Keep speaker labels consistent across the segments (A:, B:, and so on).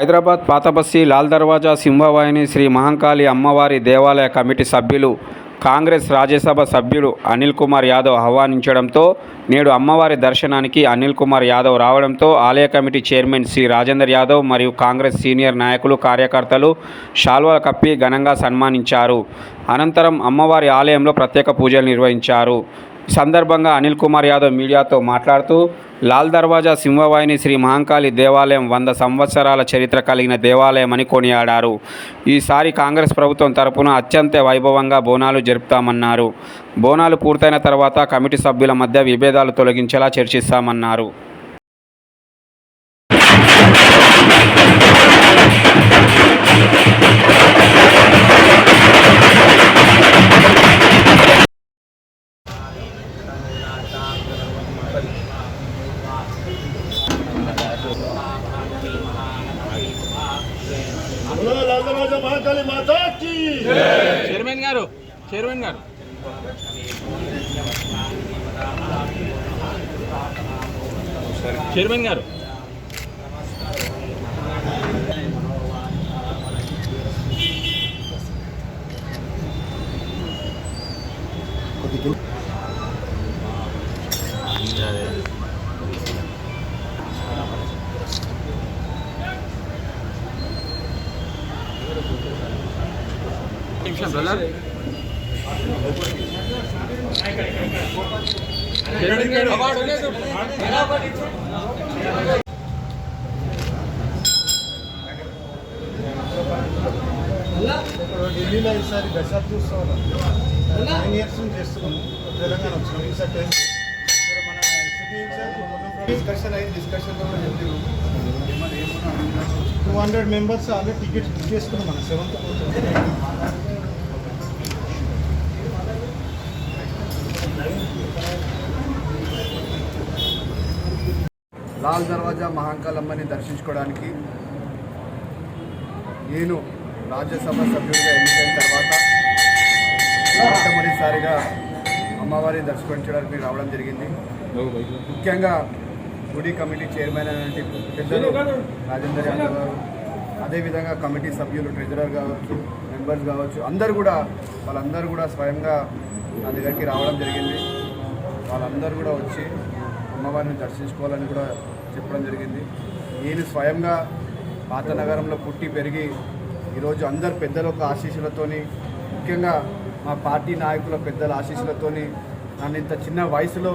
A: హైదరాబాద్ పాతబస్తీ లాల్ దర్వాజా సింహవాహిని శ్రీ మహంకాళి అమ్మవారి దేవాలయ కమిటీ సభ్యులు కాంగ్రెస్ రాజ్యసభ సభ్యులు అనిల్ కుమార్ యాదవ్ ఆహ్వానించడంతో నేడు అమ్మవారి దర్శనానికి అనిల్ కుమార్ యాదవ్ రావడంతో ఆలయ committee chairman C Rajender Yadav మరియు కాంగ్రెస్ సీనియర్ నాయకులు కార్యకర్తలు శాల్వాలు కప్పి ఘనంగా సన్మానించారు. అనంతరం అమ్మవారి ఆలయంలో ప్రత్యేక పూజలు నిర్వహించారు. ఈ సందర్భంగా అనిల్ కుమార్ యాదవ్ మీడియాతో మాట్లాడుతూ లాల్ దర్వాజా సింహవాహిని శ్రీ మహంకాళి దేవాలయం 100 సంవత్సరాల చరిత్ర కలిగిన దేవాలయమని కొనియాడారు. ఈసారి కాంగ్రెస్ ప్రభుత్వం తరపున అత్యంత వైభవంగా బోనాలు జరుపుతామన్నారు. బోనాలు పూర్తయిన తర్వాత కమిటీ సభ్యుల మధ్య విభేదాలు తొలగించేలా చర్చిస్తామన్నారు.
B: మహంకాళి మాతాకి
C: చైర్మన్ గారు బ్రదర్
B: ఢిల్లీలో ఈసారి దశాబ్ది ఉత్సవాలు 9 years నుంచి చేస్తున్నాం. తెలంగాణ వచ్చినాం. ఈసారి 10 మన సిటీ డిస్కషన్ అయింది. డిస్కషన్లో 200 మెంబర్స్ ఆల్రెడీ టికెట్స్ బుక్ చేసుకున్నాం. మన 7th
D: లాల్ దర్వాజా మహంకాళమ్మని దర్శించుకోవడానికి నేను రాజ్యసభ సభ్యుడిగా ఎన్నికైన తర్వాత మొట్టమొదటిసారిగా అమ్మవారిని దర్శించడానికి రావడం జరిగింది. ముఖ్యంగా గుడి కమిటీ చైర్మన్ అయినటువంటి పెద్దలు రాజేందర్ యాదవ్ గారు, అదేవిధంగా కమిటీ సభ్యులు ట్రెజరర్ కావచ్చు, మెంబర్స్ కావచ్చు, వాళ్ళందరూ కూడా స్వయంగా నా దగ్గరికి రావడం జరిగింది. వాళ్ళందరూ కూడా వచ్చి అమ్మవారిని దర్శించుకోవాలని కూడా చెప్పడం జరిగింది. నేను స్వయంగా పాత నగరంలో పుట్టి పెరిగి ఈరోజు అందరు పెద్దల యొక్క ఆశీస్సులతోని, ముఖ్యంగా మా పార్టీ నాయకుల పెద్దల ఆశీస్సులతోని నన్ను ఇంత చిన్న వయసులో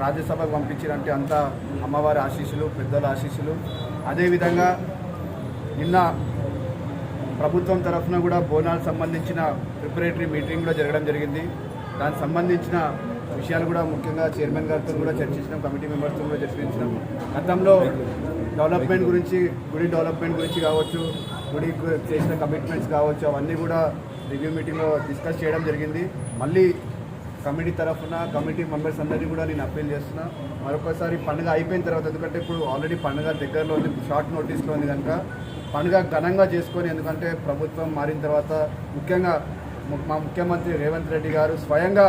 D: రాజ్యసభకు పంపించారంటే అంతా అమ్మవారి ఆశీస్సులు, పెద్దల ఆశీస్సులు. అదేవిధంగా నిన్న ప్రభుత్వం తరఫున కూడా బోనాలకు సంబంధించిన ప్రిపరేటరీ మీటింగ్ కూడా జరగడం జరిగింది. దానికి సంబంధించిన విషయాలు కూడా ముఖ్యంగా చైర్మన్ గారితో కూడా చర్చించినాం, కమిటీ మెంబర్స్తో కూడా చర్చించినాం. గతంలో డెవలప్మెంట్ గురించి, గుడి డెవలప్మెంట్ గురించి కావచ్చు, గుడికి చేసిన కమిట్మెంట్స్ కావచ్చు, అవన్నీ కూడా రివ్యూ మీటింగ్లో డిస్కస్ చేయడం జరిగింది. మళ్ళీ కమిటీ తరఫున కమిటీ మెంబర్స్ అందరినీ కూడా నేను అప్పీల్ చేస్తున్నా, మరొకసారి పండుగ అయిపోయిన తర్వాత, ఎందుకంటే ఇప్పుడు ఆల్రెడీ పండుగ దగ్గరలో ఉంది, షార్ట్ నోటీస్లో ఉంది కనుక పండుగ ఘనంగా చేసుకొని, ఎందుకంటే ప్రభుత్వం మారిన తర్వాత ముఖ్యంగా మా ముఖ్యమంత్రి రేవంత్ రెడ్డి గారు స్వయంగా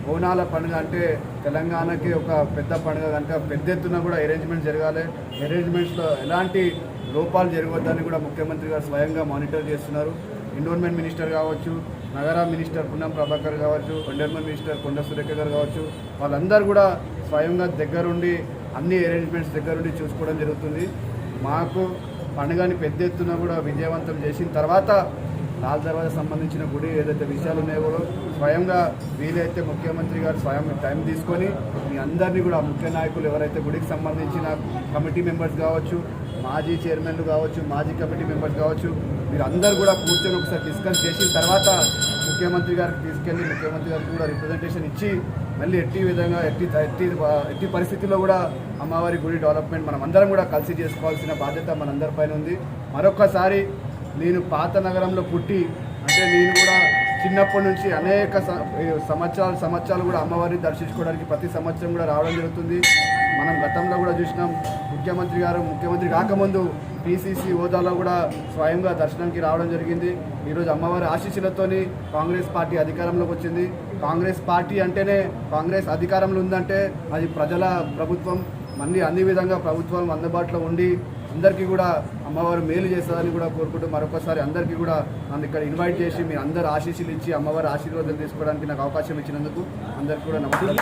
D: బోనాల పండుగ అంటే తెలంగాణకి ఒక పెద్ద పండుగ కనుక పెద్ద ఎత్తున కూడా అరేంజ్మెంట్స్ జరగాలి, అరేంజ్మెంట్స్లో ఎలాంటి లోపాలు జరగవద్దని కూడా ముఖ్యమంత్రి గారు స్వయంగా మానిటర్ చేస్తున్నారు. ఎన్విరాన్మెంట్ మినిస్టర్ కావచ్చు, నగర మినిస్టర్ పున్నం ప్రభాకర్ కావచ్చు, ఎండోర్మెంట్ మినిస్టర్ కొండ సురేఖ గారు కావచ్చు, వాళ్ళందరూ కూడా స్వయంగా దగ్గరుండి అన్ని అరేంజ్మెంట్స్ దగ్గరుండి చూసుకోవడం జరుగుతుంది. మాకు పండుగని పెద్ద ఎత్తున కూడా విజయవంతం చేసిన తర్వాత లాల్ దర్వాజా సంబంధించిన గుడి ఏదైతే విషయాలు ఉన్నాయో కూడా స్వయంగా వీలైతే ముఖ్యమంత్రి గారు స్వయం టైం తీసుకొని మీ అందరినీ కూడా ముఖ్య నాయకులు ఎవరైతే గుడికి సంబంధించిన కమిటీ మెంబర్స్ కావచ్చు, మాజీ చైర్మన్లు కావచ్చు, మాజీ కమిటీ మెంబర్స్ కావచ్చు, వీరందరూ కూడా కూర్చొని ఒకసారి డిస్కస్ చేసిన తర్వాత ముఖ్యమంత్రి గారికి తీసుకెళ్ళి ముఖ్యమంత్రి గారికి కూడా రిప్రజెంటేషన్ ఇచ్చి మళ్ళీ ఎట్టి పరిస్థితుల్లో కూడా అమ్మవారి గుడి డెవలప్మెంట్ మనం అందరం కూడా కలిసి చేసుకోవాల్సిన బాధ్యత మనందరిపైన ఉంది. మరొక్కసారి నేను పాత నగరంలో పుట్టి, అంటే నేను కూడా చిన్నప్పటి నుంచి అనేక సంవత్సరాలు కూడా అమ్మవారిని దర్శించుకోవడానికి ప్రతి సంవత్సరం కూడా రావడం జరుగుతుంది. మనం గతంలో కూడా చూసినాం, ముఖ్యమంత్రి కాకముందు పీసీసీ హోదాలో కూడా స్వయంగా దర్శనానికి రావడం జరిగింది. ఈరోజు అమ్మవారి ఆశీస్సులతోని కాంగ్రెస్ పార్టీ అధికారంలోకి వచ్చింది. కాంగ్రెస్ పార్టీ అంటేనే, కాంగ్రెస్ అధికారంలో ఉందంటే అది ప్రజల ప్రభుత్వం. మళ్ళీ అన్ని విధంగా ప్రభుత్వం అందుబాటులో ఉండి అందరికీ కూడా అమ్మవారు మేలు చేస్తుందని కూడా కోరుకుంటూ మరొకసారి అందరికీ కూడా నన్ను ఇక్కడ ఇన్వైట్ చేసి మీ అందరు ఆశీస్సులు ఇచ్చి అమ్మవారి ఆశీర్వాదాలు తీసుకోవడానికి నాకు అవకాశం ఇచ్చినందుకు అందరికీ కూడా నమస్కారం.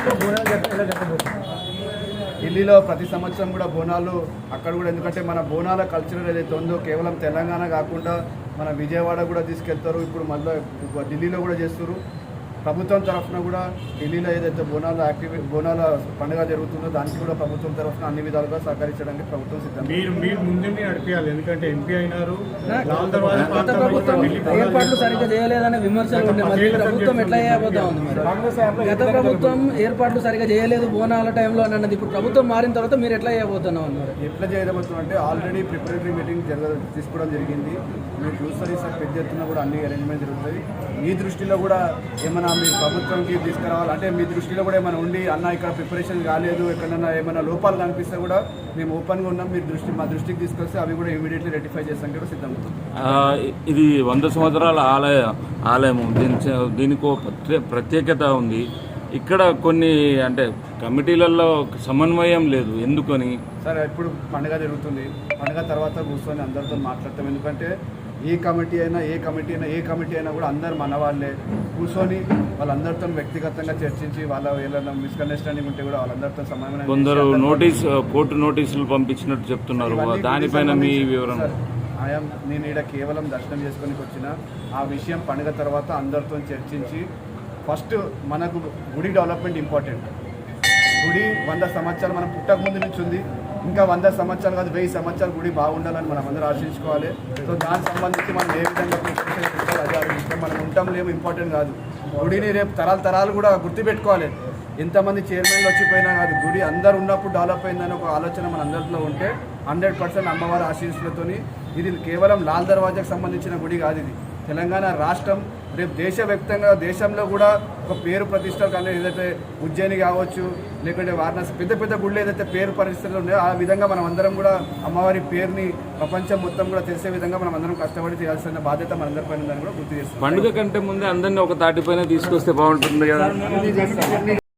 D: ఢిల్లీలో ప్రతి సంవత్సరం కూడా బోనాలు అక్కడ కూడా, ఎందుకంటే మన బోనాల కల్చర్ ఏదైతే ఉందో కేవలం తెలంగాణ కాకుండా మన విజయవాడ కూడా తీసుకెళ్తారు. ఇప్పుడు మళ్ళీ ఢిల్లీలో కూడా చేస్తారు. ప్రభుత్వం తరఫున కూడా ఢిల్లీలో ఏదైతే బోనాల పండుగ జరుగుతుందో దానికి కూడా ప్రభుత్వం తరఫున అన్ని విధాలుగా సహకరించడానికి ప్రభుత్వం సిద్ధం.
B: మీరు ముందుండి నడిపించాలి, ఎందుకంటే ఎంపీ అయినారు.
E: గత ప్రభుత్వం ఏర్పాట్లు సరిగ్గా చేయలేదనే విమర్శలు ఉండే, మరి ప్రభుత్వం ఎట్లా చేయబోతా ఉంది? మరి గత ప్రభుత్వం ఏర్పాట్లు సరిగ్గా చేయలేదు బోనాల టైంలో అని అన్నది, ఇప్పుడు ప్రభుత్వం మారిన తర్వాత మీరు ఎట్లా చేయబోతున్నాం అన్నారు?
D: ఎట్లా చేయబోతున్నాం అంటే ఆల్రెడీ ప్రిపరేటరీ మీటింగ్ తీసుకోవడం జరిగింది. మీరు చూస్తారు సార్, పెద్ద ఎత్తున కూడా అన్ని అరేంజ్మెంట్ జరుగుతుంది. మీ దృష్టిలో కూడా ఏమైనా మీరు ప్రభుత్వంకి తీసుకురావాలంటే మీ దృష్టిలో కూడా ఏమైనా ఉండి అన్న ఇక్కడ ప్రిపరేషన్ కాలేదు, ఎక్కడన్నా ఏమైనా లోపాలు కనిపిస్తే కూడా మేము ఓపెన్గా ఉన్నాం. మీరు మా దృష్టికి తీసుకొస్తే అవి కూడా ఇమీడియట్లీ రెక్టిఫై చేస్తాం కూడా సిద్ధంగా ఉంటాం.
F: ఇది 100 సంవత్సరాల ఆలయము. దీనికి ప్రత్యేకత ఉంది. ఇక్కడ కొన్ని అంటే కమిటీలలో సమన్వయం లేదు, ఎందుకని?
D: సరే, ఇప్పుడు పండుగ జరుగుతుంది. పండుగ తర్వాత కూర్చొని అందరితో మాట్లాడతాం. ఎందుకంటే ఏ కమిటీ అయినా కూడా అందరు మన వాళ్ళే కూర్చొని వాళ్ళందరితో వ్యక్తిగతంగా చర్చించి వాళ్ళ ఏదైనా మిస్అండర్స్టాండింగ్ ఉంటే కూడా వాళ్ళందరితో సమన్వయం.
F: కొందరు కోర్టు నోటీసులు పంపించినట్టు చెప్తున్నారు, దానిపైన మీ వివరణ?
D: నేను ఇక్కడ కేవలం దర్శనం చేసుకొని వచ్చిన ఆ విషయం పండుగ తర్వాత అందరితో చర్చించి, ఫస్ట్ మనకు గుడి డెవలప్మెంట్ ఇంపార్టెంట్. గుడి 100 సంవత్సరాలు మనం పుట్టక ముందు నుంచి ఉంది. ఇంకా 100 సంవత్సరాలు కాదు 1000 సంవత్సరాలు గుడి బాగుండాలని మనం అందరూ ఆశించుకోవాలి. సో దానికి సంబంధించి మనం ఏ విధంగా అది ఆలోచిస్తాం. మనం ఉంటాం లేము ఇంపార్టెంట్ కాదు. గుడిని రేపు తరాలు కూడా గుర్తుపెట్టుకోవాలి. ఎంతమంది చైర్మన్లు వచ్చిపోయినా కాదు, గుడి అందరు ఉన్నప్పుడు డెవలప్ అయిందని ఒక ఆలోచన మన అందరిలో ఉంటే 100% అమ్మవారి ఆశీస్సులతోని. ఇది కేవలం లాల్ దర్వాజాకు సంబంధించిన గుడి కాదు, ఇది తెలంగాణ రాష్ట్రం రేపు దేశవ్యాప్తంగా దేశంలో కూడా ఒక పేరు ప్రతిష్టలు కానీ ఏదైతే ఉజ్జయిని కావచ్చు, లేకుంటే వారణాసి పెద్ద గుళ్ళు ఏదైతే పేరు పరిస్థితులు ఉన్నాయో ఆ విధంగా మనం అందరం కూడా అమ్మవారి పేరుని ప్రపంచం మొత్తం కూడా తెలిసే విధంగా మనం అందరం కష్టపడి చేయాల్సిన బాధ్యత మనందరిపైన ఉందని కూడా గుర్తు చేస్తాం.
F: పండుగ కంటే ముందే అందరినీ ఒక తాటిపైన తీసుకొస్తే బాగుంటుంది కదా.